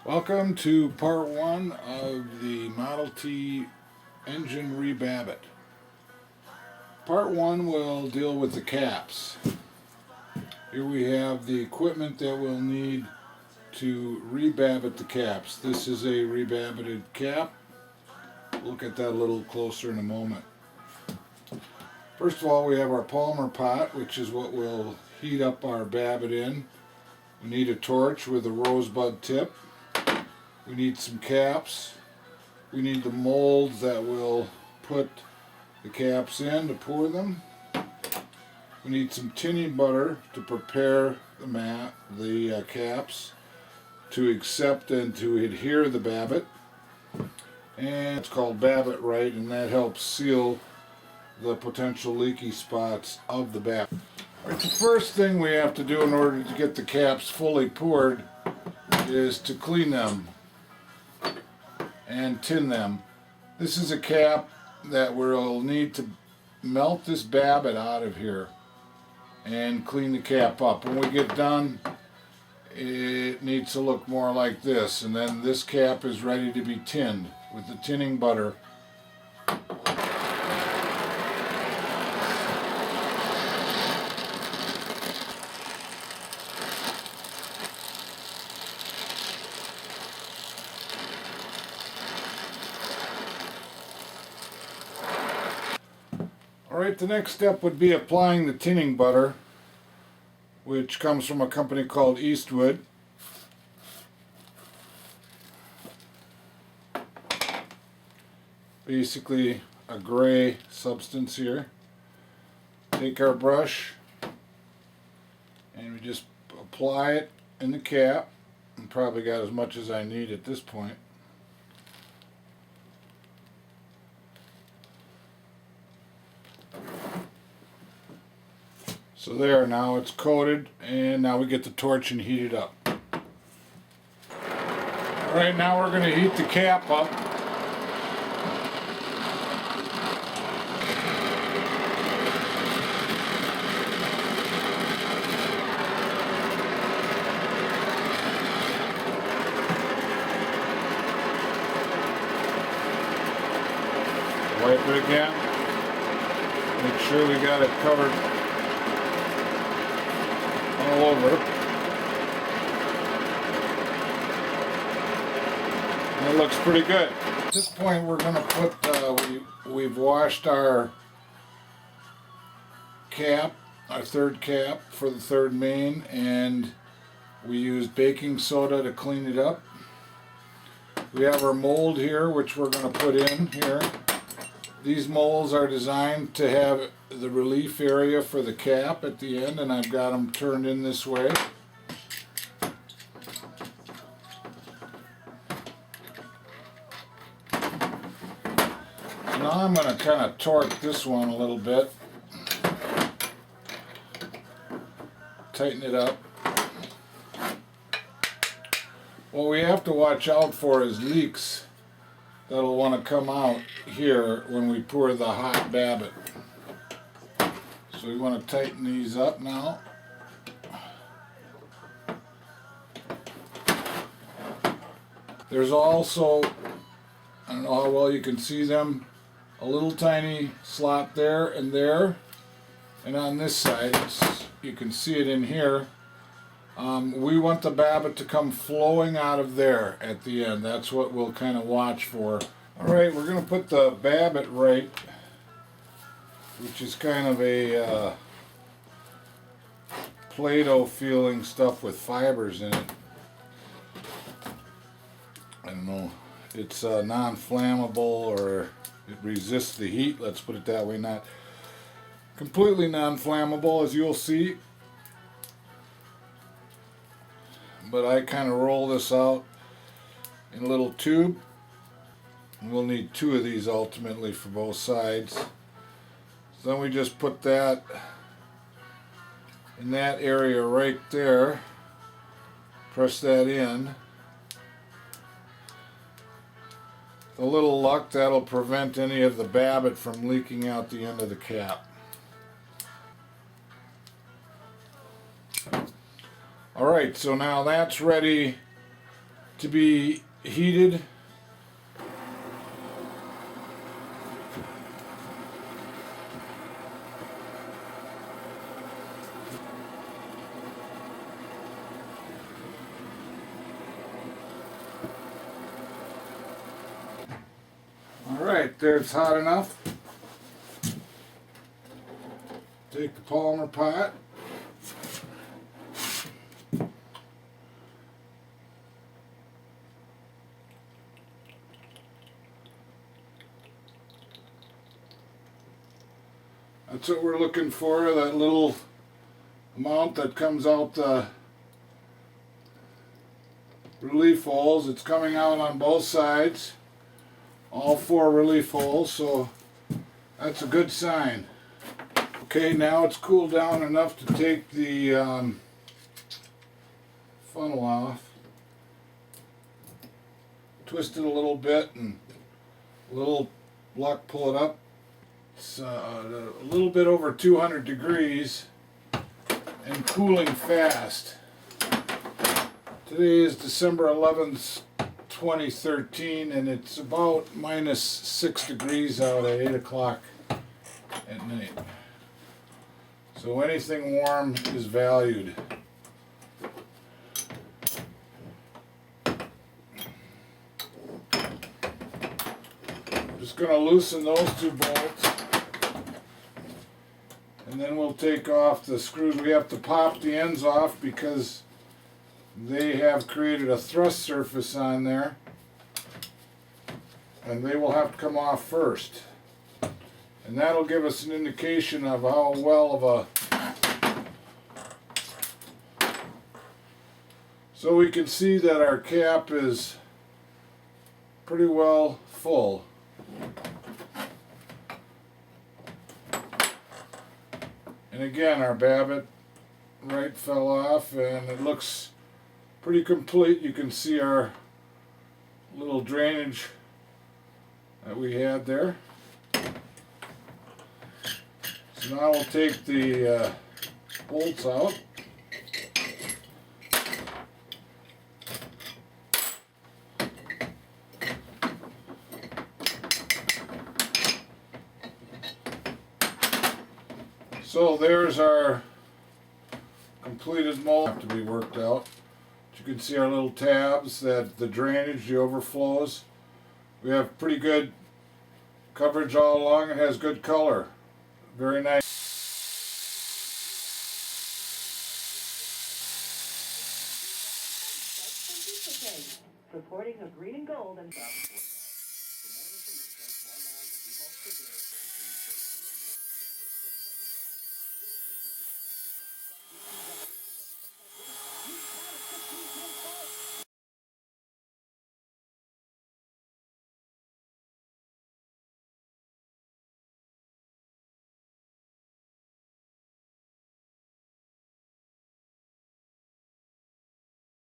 Welcome to part one of the Model T engine Re-Babbitt. Part one will deal with the caps. Here we have the equipment that we'll need to re-babbitt the caps. This is a re-babbitted cap. We'll look at that a little closer in a moment. First of all, we have our Palmer pot, which is what we'll heat up our babbitt in. We need a torch with a rosebud tip. We need some caps. We need the molds that we'll put the caps in to pour them. We need some tinning butter to prepare the caps to accept and to adhere the babbitt. And it's called Babbitt Right, and that helps seal the potential leaky spots of the babbitt. Right, the first thing we have to do in order to get the caps fully poured is to clean them and tin them. This is a cap that we'll need to melt this babbitt out of here and clean the cap up. When we get done, it needs to look more like this, and then this cap is ready to be tinned with the tinning butter. Alright, the next step would be applying the tinning butter, which comes from a company called Eastwood. Basically a gray substance here. Take our brush and we just apply it in the cap. I probably got as much as I need at this point. So there, now it's coated, and now we get the torch and heat it up. Alright, now we're going to heat the cap up. Wipe it again. Make sure we got it covered all over. And it looks pretty good. At this point we're going to put, we've washed our cap, our third cap for the third main, and we used baking soda to clean it up. We have our mold here, which we're going to put in here. These molds are designed to have the relief area for the cap at the end, and I've got them turned in this way. Now I'm going to kind of torque this one a little bit, tighten it up. What we have to watch out for is leaks that'll want to come out here when we pour the hot babbitt. So we want to tighten these up now. There's also, I don't know how well you can see them, a little tiny slot there, and on this side, you can see it in here. We want the babbitt to come flowing out of there at the end. That's what we'll kind of watch for. Alright, we're going to put the Babbitt Right, which is kind of a Play-Doh feeling stuff with fibers in it. I don't know, it's non-flammable, or it resists the heat, let's put it that way. Not completely non-flammable, as you'll see. But I kind of roll this out in a little tube. And we'll need two of these ultimately for both sides. So then we just put that in that area right there. Press that in. With a little luck, that'll prevent any of the babbitt from leaking out the end of the cap. Alright, so now that's ready to be heated. Alright, there it's hot enough. Take the polymer pot. That's what we're looking for, that little amount that comes out the relief holes. It's coming out on both sides, all 4 relief holes, so that's a good sign. Okay, now it's cooled down enough to take the funnel off. Twist it a little bit and a little luck, pull it up. It's a little bit over 200 degrees and cooling fast. Today is December 11th, 2013, and it's about -6 degrees out at 8 o'clock at night. So anything warm is valued. Just going to loosen those 2 bolts. And then we'll take off the screws. We have to pop the ends off because they have created a thrust surface on there. And they will have to come off first. And that'll give us an indication of how well of a... So we can see that our cap is pretty well full. And again, our Babbitt right fell off and it looks pretty complete. You can see our little drainage that we had there. So now we'll take the bolts out. So there's our completed mold. Have to be worked out. You can see our little tabs, that the drainage, the overflows. We have pretty good coverage all along. It has good color. Very nice. Reporting of green and gold and